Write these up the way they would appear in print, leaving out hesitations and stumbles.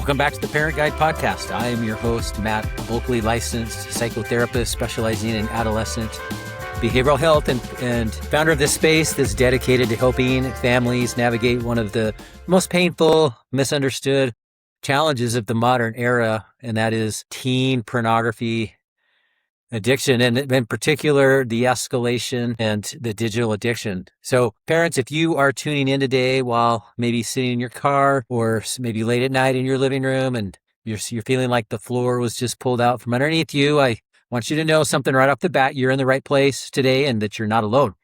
Welcome back to the Parent Guide Podcast. I am your host, Matt Bulkley, licensed psychotherapist specializing in adolescent behavioral health and founder of this space that's dedicated to helping families navigate one of the most painful, misunderstood challenges of the modern era, and that is teen pornography addiction, and in particular, the escalation and the digital addiction. So parents, if you are tuning in today while maybe sitting in your car or maybe late at night in your living room and you're feeling like the floor was just pulled out from underneath you, I want you to know something right off the bat. You're in the right place today and that you're not alone.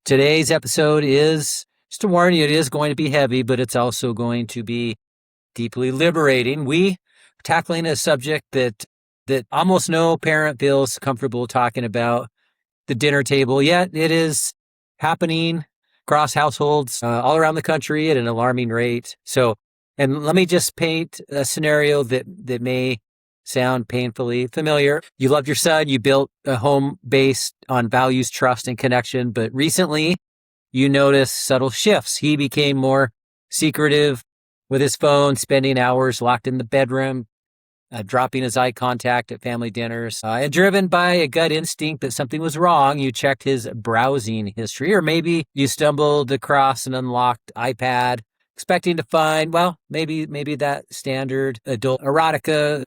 Today's episode is, just to warn you, it is going to be heavy, but it's also going to be deeply liberating. We are tackling a subject that almost no parent feels comfortable talking about the dinner table, yet it is happening across households all around the country at an alarming rate. So, and let me just paint a scenario that may sound painfully familiar. You loved your son, you built a home based on values, trust, and connection, but recently you noticed subtle shifts. He became more secretive with his phone, spending hours locked in the bedroom, dropping his eye contact at family dinners, and driven by a gut instinct that something was wrong, you checked his browsing history, or maybe you stumbled across an unlocked iPad, expecting to find, well, maybe that standard adult erotica,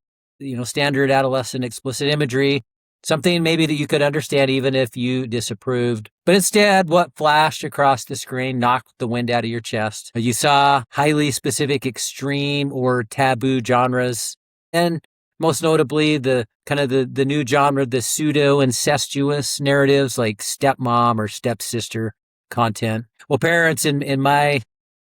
standard adolescent explicit imagery, something maybe that you could understand even if you disapproved. But instead, what flashed across the screen knocked the wind out of your chest. You saw highly specific, extreme, or taboo genres, and most notably, the new genre, the pseudo-incestuous narratives like stepmom or stepsister content. Well, parents, in my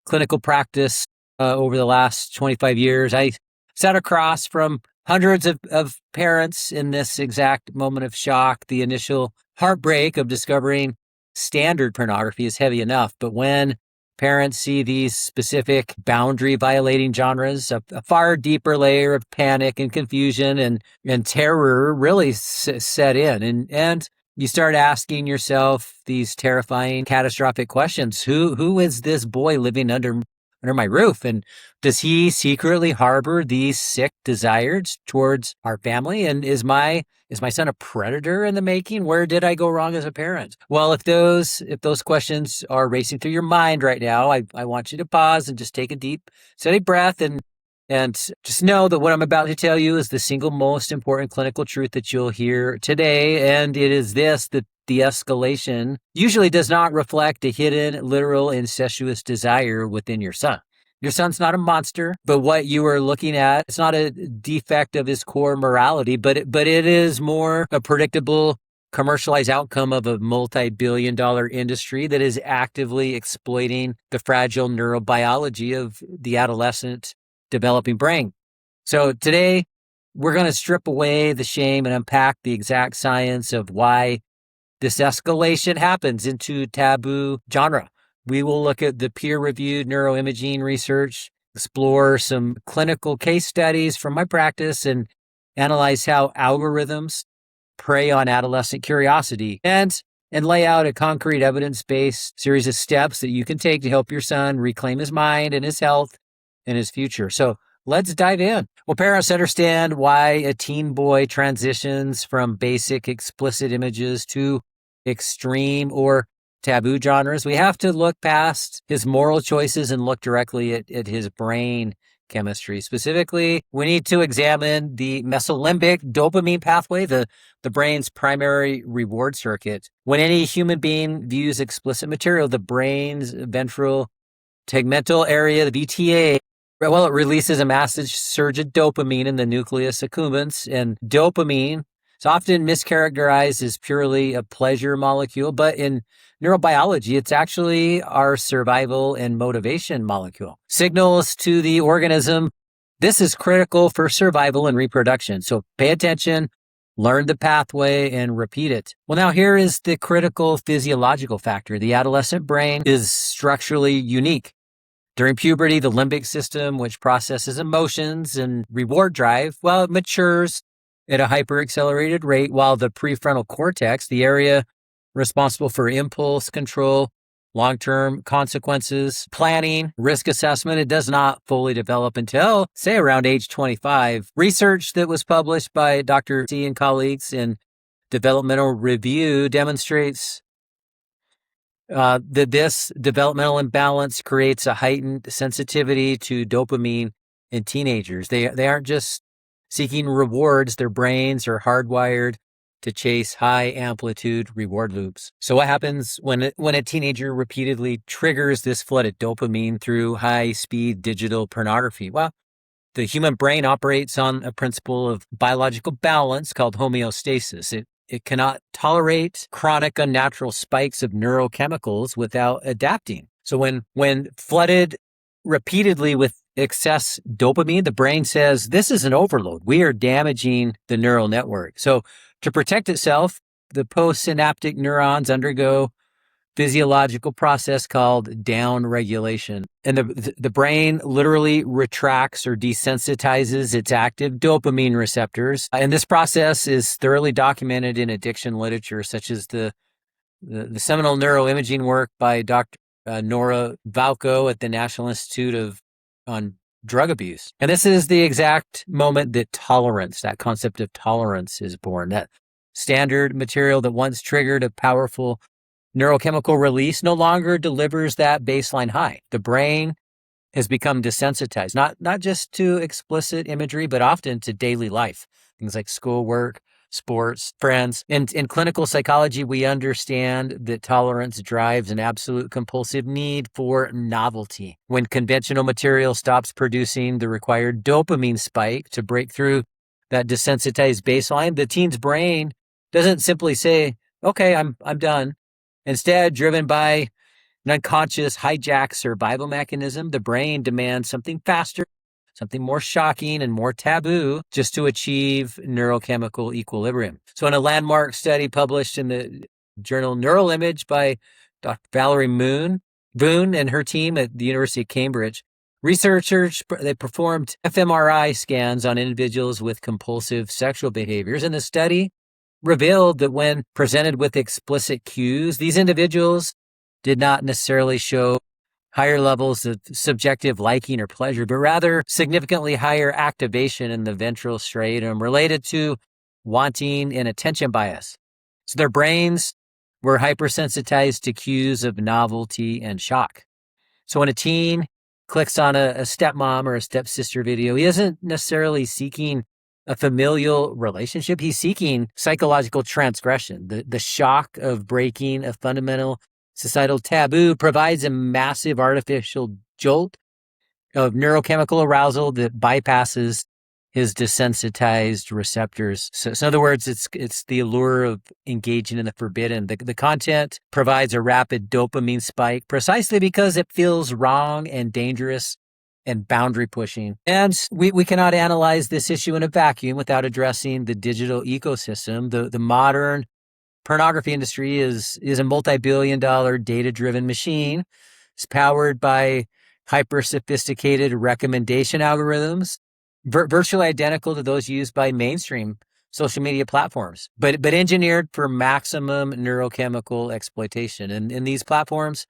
clinical practice over the last 25 years, I sat across from hundreds of parents in this exact moment of shock. The initial heartbreak of discovering standard pornography is heavy enough, but when parents see these specific boundary-violating genres, a far deeper layer of panic and confusion and terror really set in. And you start asking yourself these terrifying, catastrophic questions. Who is this boy living under my roof? And does he secretly harbor these sick desires towards our family? And is my son a predator in the making? Where did I go wrong as a parent? Well, if those questions are racing through your mind right now, I want you to pause and just take a deep, steady breath and just know that what I'm about to tell you is the single most important clinical truth that you'll hear today. And it is this, that the escalation usually does not reflect a hidden, literal, incestuous desire within your son. Your son's not a monster, but what you are looking at, it's not a defect of his core morality, but it is more a predictable, commercialized outcome of a multi-billion-dollar industry that is actively exploiting the fragile neurobiology of the adolescent developing brain. So today, we're going to strip away the shame and unpack the exact science of why this escalation happens into taboo genre. We will look at the peer-reviewed neuroimaging research, explore some clinical case studies from my practice, and analyze how algorithms prey on adolescent curiosity, and lay out a concrete evidence-based series of steps that you can take to help your son reclaim his mind and his health and his future. So let's dive in. Well, parents, understand why a teen boy transitions from basic explicit images to extreme or taboo genres. We have to look past his moral choices and look directly at his brain chemistry. Specifically, we need to examine the mesolimbic dopamine pathway, the brain's primary reward circuit. When any human being views explicit material, the brain's ventral tegmental area, the VTA, well, it releases a massive surge of dopamine in the nucleus accumbens, and dopamine is often mischaracterized as purely a pleasure molecule, but in neurobiology, it's actually our survival and motivation molecule. Signals to the organism, this is critical for survival and reproduction. So pay attention, learn the pathway, and repeat it. Well, now here is the critical physiological factor. The adolescent brain is structurally unique. During puberty, the limbic system, which processes emotions and reward drive, well, it matures at a hyper-accelerated rate, while the prefrontal cortex, the area responsible for impulse control, long-term consequences, planning, risk assessment. It does not fully develop until, say, around age 25. Research that was published by Dr. C and colleagues in Developmental Review demonstrates that this developmental imbalance creates a heightened sensitivity to dopamine in teenagers. They aren't just seeking rewards. Their brains are hardwired to chase high amplitude reward loops. So what happens when a teenager repeatedly triggers this flood of dopamine through high speed digital pornography? Well, the human brain operates on a principle of biological balance called homeostasis. It cannot tolerate chronic unnatural spikes of neurochemicals without adapting. So when flooded repeatedly with excess dopamine, the brain says, this is an overload. We are damaging the neural network. So to protect itself, the postsynaptic neurons undergo physiological process called downregulation. And the brain literally retracts or desensitizes its active dopamine receptors. And this process is thoroughly documented in addiction literature, such as the seminal neuroimaging work by Dr. Nora Valco at the National Institute on Drug Abuse. And this is the exact moment that that concept of tolerance is born. That standard material that once triggered a powerful neurochemical release no longer delivers that baseline high. The brain has become desensitized, not just to explicit imagery, but often to daily life, things like schoolwork, sports, friends. In clinical psychology, we understand that tolerance drives an absolute compulsive need for novelty. When conventional material stops producing the required dopamine spike to break through that desensitized baseline, the teen's brain doesn't simply say, okay, I'm done. Instead, driven by an unconscious hijack survival mechanism, the brain demands something faster, something more shocking and more taboo just to achieve neurochemical equilibrium. So in a landmark study published in the journal Neuroimage by Dr. Valerie Boone and her team at the University of Cambridge, researchers, they performed fMRI scans on individuals with compulsive sexual behaviors. And the study revealed that when presented with explicit cues, these individuals did not necessarily show higher levels of subjective liking or pleasure, but rather significantly higher activation in the ventral striatum related to wanting and attention bias. So their brains were hypersensitized to cues of novelty and shock. So when a teen clicks on a stepmom or a stepsister video, he isn't necessarily seeking a familial relationship. He's seeking psychological transgression. The shock of breaking a fundamental societal taboo provides a massive artificial jolt of neurochemical arousal that bypasses his desensitized receptors. So in other words, it's the allure of engaging in the forbidden. The content provides a rapid dopamine spike precisely because it feels wrong and dangerous and boundary pushing. And we cannot analyze this issue in a vacuum without addressing the digital ecosystem. The modern pornography industry is a multi-billion-dollar data-driven machine. It's powered by hyper-sophisticated recommendation algorithms, virtually identical to those used by mainstream social media platforms, but engineered for maximum neurochemical exploitation. And in these platforms,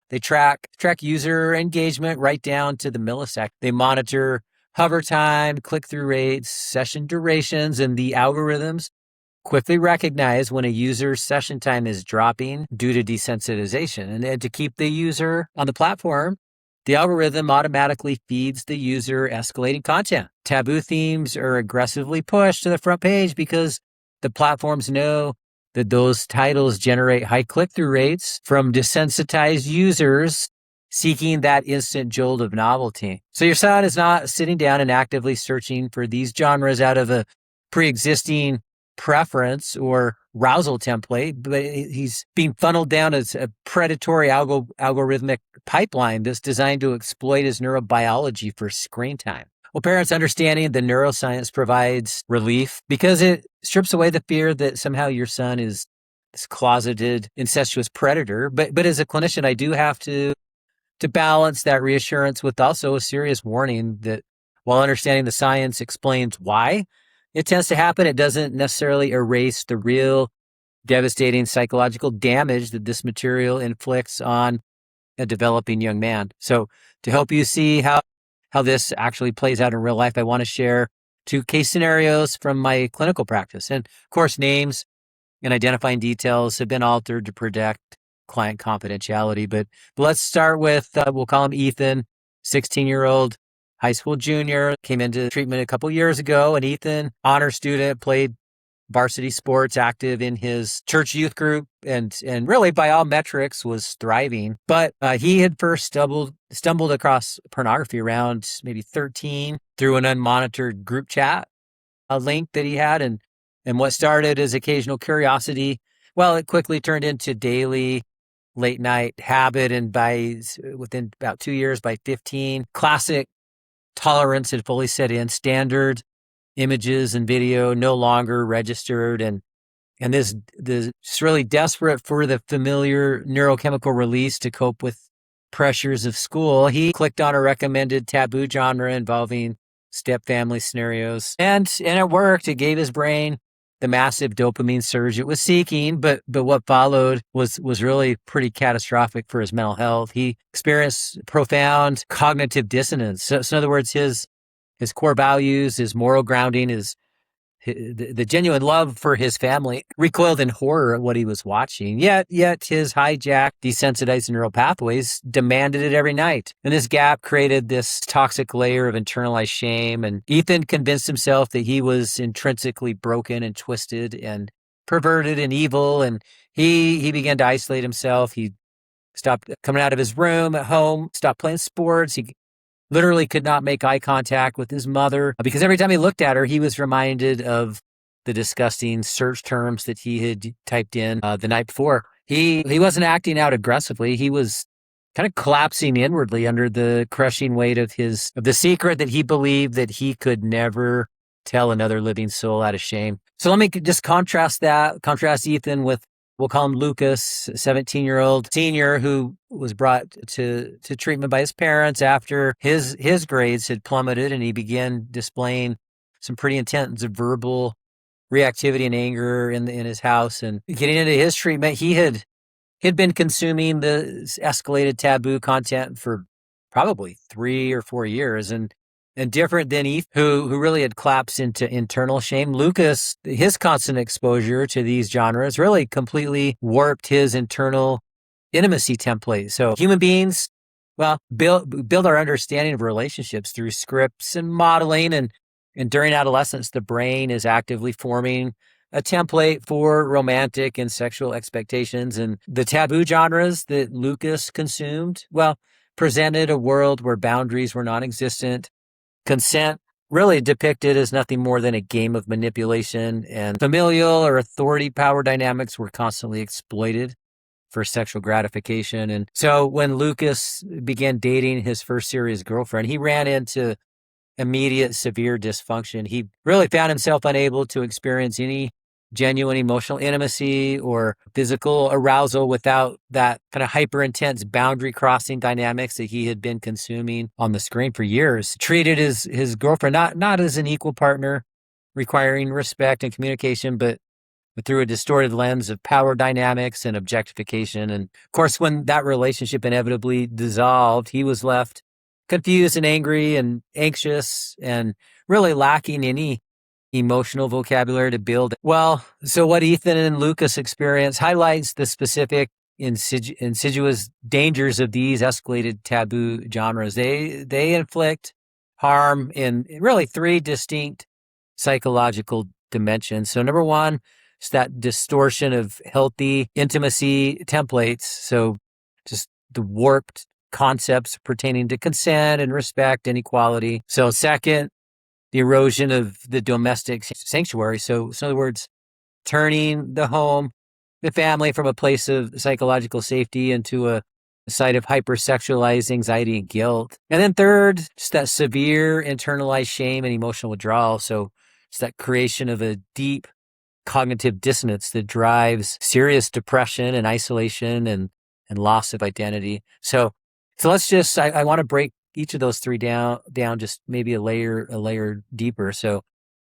they track user engagement right down to the millisecond. They monitor hover time, click-through rates, session durations, and the algorithms quickly recognize when a user's session time is dropping due to desensitization. And to keep the user on the platform, the algorithm automatically feeds the user escalating content. Taboo themes are aggressively pushed to the front page because the platforms know that those titles generate high click-through rates from desensitized users seeking that instant jolt of novelty. So your son is not sitting down and actively searching for these genres out of a pre-existing preference or arousal template, but he's being funneled down as a predatory algorithmic pipeline that's designed to exploit his neurobiology for screen time. Well, parents understanding the neuroscience provides relief because it strips away the fear that somehow your son is this closeted, incestuous predator. But as a clinician, I do have to balance that reassurance with also a serious warning that while understanding the science explains why it tends to happen, it doesn't necessarily erase the real devastating psychological damage that this material inflicts on a developing young man. So to help you see how this actually plays out in real life, I want to share two case scenarios from my clinical practice. And of course, names and identifying details have been altered to protect client confidentiality. But let's start with, we'll call him Ethan, 16-year-old high school junior, came into treatment a couple years ago. And Ethan, honor student, played varsity sports, active in his church youth group, and really by all metrics was thriving. But he had first stumbled across pornography around maybe 13 through an unmonitored group chat, a link that he had. And what started as occasional curiosity, well, it quickly turned into daily late night habit. And within about 2 years, by 15, classic tolerance had fully set in. Standard images and video no longer registered, and this really desperate for the familiar neurochemical release to cope with pressures of school, he clicked on a recommended taboo genre involving step family scenarios, and it worked. It gave his brain the massive dopamine surge it was seeking, but what followed was really pretty catastrophic for his mental health. He experienced profound cognitive dissonance. So in other words, his core values, his moral grounding, the genuine love for his family recoiled in horror at what he was watching. Yet his hijacked, desensitized neural pathways demanded it every night. And this gap created this toxic layer of internalized shame. And Ethan convinced himself that he was intrinsically broken and twisted and perverted and evil. And he began to isolate himself. He stopped coming out of his room at home, stopped playing sports. He literally could not make eye contact with his mother because every time he looked at her, he was reminded of the disgusting search terms that he had typed in the night before. He wasn't acting out aggressively. He was kind of collapsing inwardly under the crushing weight of the secret that he believed that he could never tell another living soul out of shame. So let me just contrast Ethan with, we'll call him Lucas, 17-year-old senior who was brought to treatment by his parents after his grades had plummeted, and he began displaying some pretty intense verbal reactivity and anger in his house. And getting into his treatment, he'd been consuming the escalated taboo content for probably 3 or 4 years, and different than Ethan, who really had collapsed into internal shame. Lucas, his constant exposure to these genres really completely warped his internal intimacy template. So human beings, well, build our understanding of relationships through scripts and modeling, and during adolescence, the brain is actively forming a template for romantic and sexual expectations. And the taboo genres that Lucas consumed, well, presented a world where boundaries were non-existent. Consent really depicted as nothing more than a game of manipulation, and familial or authority power dynamics were constantly exploited for sexual gratification. And so when Lucas began dating his first serious girlfriend, he ran into immediate severe dysfunction. He really found himself unable to experience any genuine emotional intimacy or physical arousal without that kind of hyper intense boundary crossing dynamics that he had been consuming on the screen for years. Treated his girlfriend not as an equal partner requiring respect and communication, but through a distorted lens of power dynamics and objectification. And of course, when that relationship inevitably dissolved, he was left confused and angry and anxious and really lacking any emotional vocabulary to build. Well, so what Ethan and Lucas experience highlights the specific insidious dangers of these escalated taboo genres. They inflict harm in really 3 distinct psychological dimensions. So number one is that distortion of healthy intimacy templates. So just the warped concepts pertaining to consent and respect and equality. So second, the erosion of the domestic sanctuary. So in other words, turning the home, the family from a place of psychological safety into a site of hypersexualized anxiety and guilt. And then third, just that severe internalized shame and emotional withdrawal. So it's that creation of a deep cognitive dissonance that drives serious depression and isolation and loss of identity. So let's just, I want to break each of those 3 down just maybe a layer deeper. So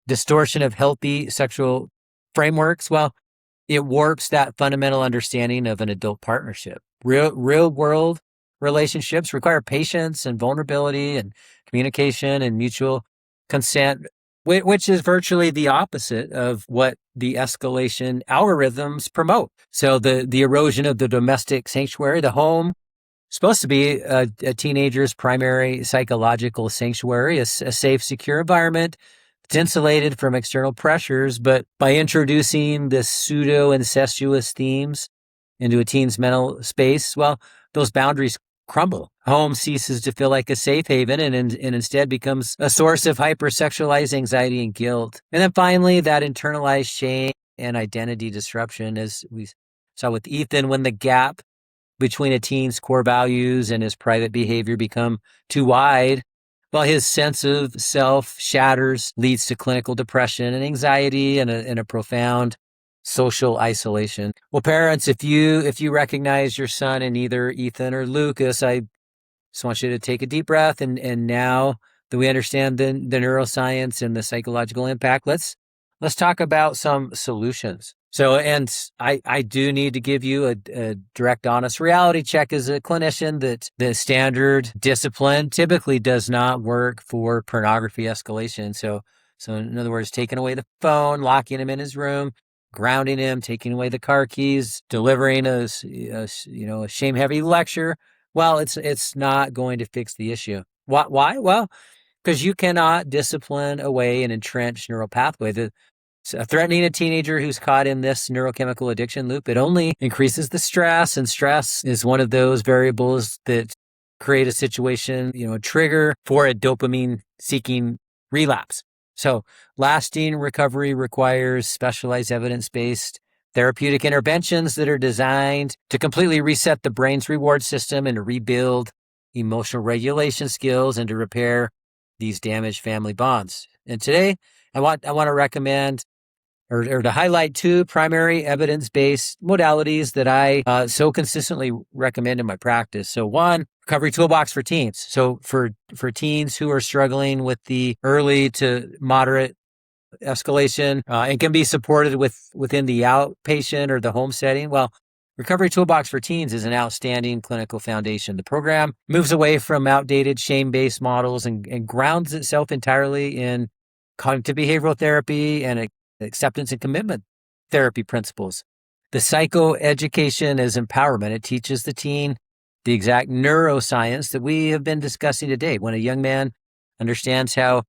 distortion of healthy sexual frameworks. Well, it warps that fundamental understanding of an adult partnership. Real world relationships require patience and vulnerability and communication and mutual consent, which is virtually the opposite of what the escalation algorithms promote. So the erosion of the domestic sanctuary, the home, supposed to be a teenager's primary psychological sanctuary, a safe, secure environment. It's insulated from external pressures, but by introducing this pseudo-incestuous themes into a teen's mental space, well, those boundaries crumble. Home ceases to feel like a safe haven and instead becomes a source of hypersexualized anxiety and guilt. And then finally, that internalized shame and identity disruption, as we saw with Ethan, when the gap between a teen's core values and his private behavior become too wide, well, his sense of self shatters, leads to clinical depression and anxiety and a profound social isolation. Well, parents, if you recognize your son in either Ethan or Lucas, I just want you to take a deep breath. And now that we understand the neuroscience and the psychological impact, let's talk about some solutions. So, and I do need to give you a direct, honest reality check as a clinician that the standard discipline typically does not work for pornography escalation. So in other words, taking away the phone, locking him in his room, grounding him, taking away the car keys, delivering a shame-heavy lecture. Well, it's not going to fix the issue. Why? Well, because you cannot discipline away an entrenched neural pathway. Threatening a teenager who's caught in this neurochemical addiction loop, it only increases the stress, and stress is one of those variables that create a situation, a trigger for a dopamine-seeking relapse. So lasting recovery requires specialized evidence-based therapeutic interventions that are designed to completely reset the brain's reward system and to rebuild emotional regulation skills and to repair these damaged family bonds. And today, I want to recommend or to highlight two primary evidence-based modalities that I so consistently recommend in my practice. So one, recovery toolbox for teens. So for teens who are struggling with the early to moderate escalation and can be supported within the outpatient or the home setting. Well, Recovery Toolbox for Teens is an outstanding clinical foundation. The program moves away from outdated shame-based models and grounds itself entirely in cognitive behavioral therapy and acceptance and commitment therapy principles. The psychoeducation is empowerment. It teaches the teen the exact neuroscience that we have been discussing today. When a young man understands how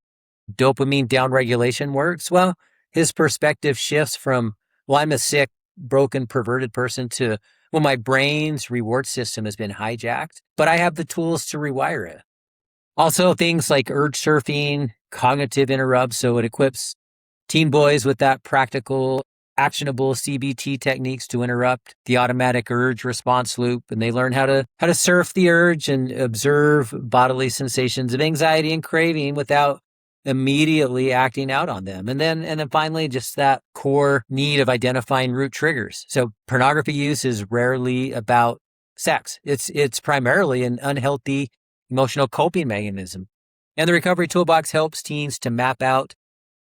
dopamine downregulation works, well, his perspective shifts from, well, I'm a sick, broken, perverted person to, well, my brain's reward system has been hijacked, but I have the tools to rewire it. Also, things like urge surfing, cognitive interrupts. So it equips teen boys with that practical, actionable CBT techniques to interrupt the automatic urge response loop. And they learn how to surf the urge and observe bodily sensations of anxiety and craving without immediately acting out on them. And then finally, just that core need of identifying root triggers. So pornography use is rarely about sex. It's primarily an unhealthy emotional coping mechanism. And the Recovery Toolbox helps teens to map out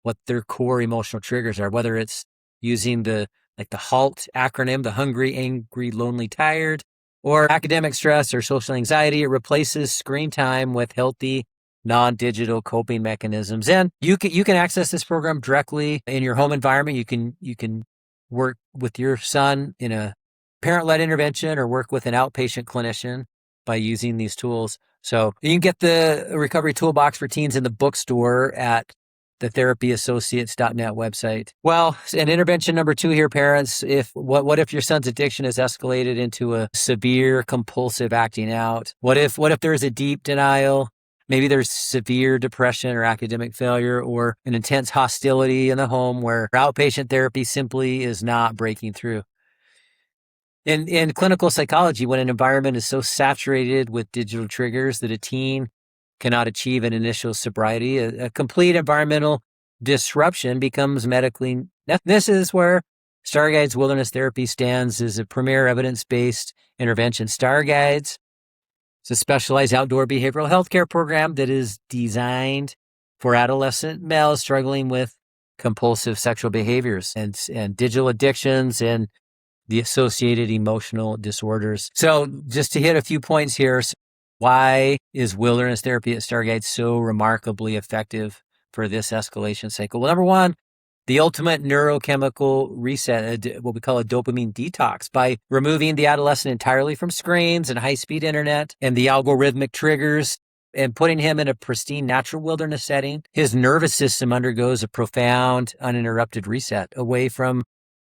what their core emotional triggers are, whether it's using the HALT acronym, the hungry, angry, lonely, tired, or academic stress or social anxiety. It replaces screen time with healthy, non-digital coping mechanisms. And you can access this program directly in your home environment. You can work with your son in a parent-led intervention or work with an outpatient clinician by using these tools. So you can get the Recovery Toolbox for Teens in the bookstore at the therapyassociates.net website. Well, and intervention number 2 here, parents, what if your son's addiction has escalated into a severe compulsive acting out? What if there's a deep denial? Maybe there's severe depression or academic failure or an intense hostility in the home where outpatient therapy simply is not breaking through. In clinical psychology, when an environment is so saturated with digital triggers that a teen cannot achieve an initial sobriety, a complete environmental disruption becomes medically necessary. This is where Starguides Wilderness Therapy stands as a premier evidence-based intervention. Starguides is a specialized outdoor behavioral health care program that is designed for adolescent males struggling with compulsive sexual behaviors and digital addictions and the associated emotional disorders. So just to hit a few points here, why is wilderness therapy at Starguide so remarkably effective for this escalation cycle? Well, number one, the ultimate neurochemical reset, what we call a dopamine detox, by removing the adolescent entirely from screens and high-speed internet and the algorithmic triggers and putting him in a pristine natural wilderness setting. His nervous system undergoes a profound, uninterrupted reset away from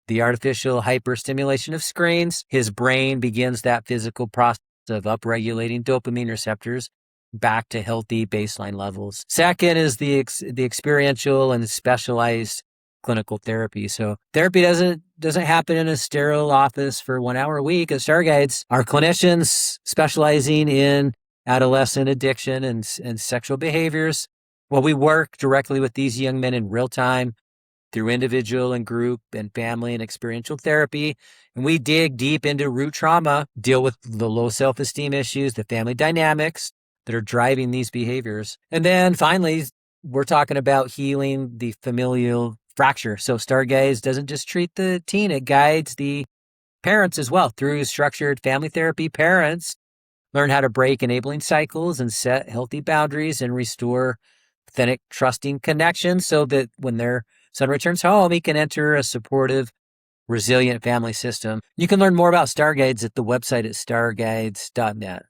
the artificial hyperstimulation of screens. His brain begins that physical process of upregulating dopamine receptors back to healthy baseline levels. Second is the experiential and specialized clinical therapy. So therapy doesn't happen in a sterile office for 1 hour a week. At Starguides, our clinicians specializing in adolescent addiction and sexual behaviors, well, we work directly with these young men in real time through individual and group and family and experiential therapy. And we dig deep into root trauma, deal with the low self-esteem issues, the family dynamics that are driving these behaviors. And then finally, we're talking about healing the familial fracture. So Stargaze doesn't just treat the teen, it guides the parents as well. Through structured family therapy, parents learn how to break enabling cycles and set healthy boundaries and restore authentic, trusting connections so that when their son returns home, he can enter a supportive, resilient family system. You can learn more about Starguides at the website at starguides.net.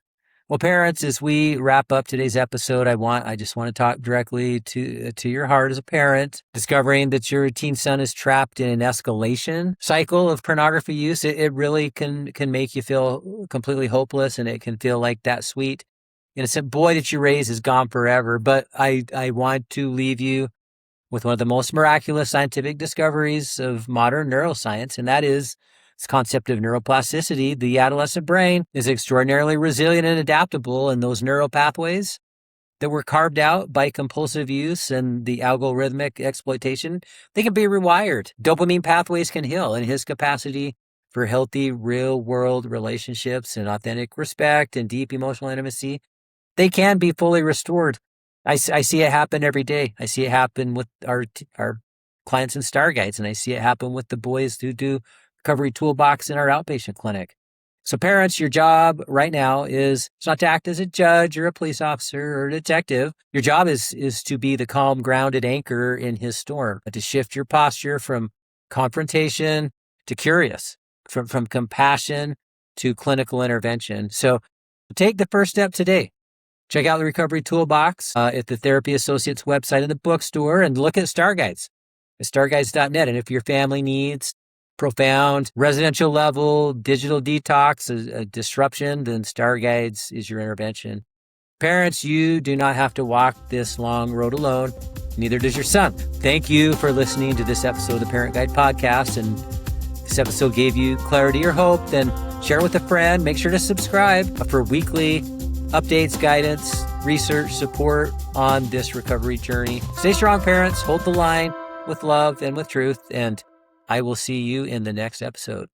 Well, parents, as we wrap up today's episode, I just want to talk directly to your heart as a parent. Discovering that your teen son is trapped in an escalation cycle of pornography use, it really can make you feel completely hopeless, and it can feel like that sweet, innocent boy that you raised is gone forever. But I want to leave you with one of the most miraculous scientific discoveries of modern neuroscience, and that is this concept of neuroplasticity. The adolescent brain is extraordinarily resilient and adaptable, and those neural pathways that were carved out by compulsive use and the algorithmic exploitation, they can be rewired. Dopamine pathways can heal, and his capacity for healthy, real-world relationships and authentic respect and deep emotional intimacy, they can be fully restored. I see it happen every day. I see it happen with our clients in Starguides, and I see it happen with the boys who do recovery toolbox in our outpatient clinic. So parents, your job right now is not to act as a judge or a police officer or a detective. Your job is to be the calm, grounded anchor in his storm, to shift your posture from confrontation to curious, from compassion to clinical intervention. So take the first step today. Check out the Recovery Toolbox at the Therapy Associates website in the bookstore, and look at Starguides at starguides.net. And if your family needs profound residential level digital detox, a disruption, then Starguides is your intervention. Parents, you do not have to walk this long road alone. Neither does your son. Thank you for listening to this episode of the Parent Guide Podcast. And this episode gave you clarity or hope, then share with a friend. Make sure to subscribe for weekly updates, guidance, research, support on this recovery journey. Stay strong, parents. Hold the line with love and with truth. And I will see you in the next episode.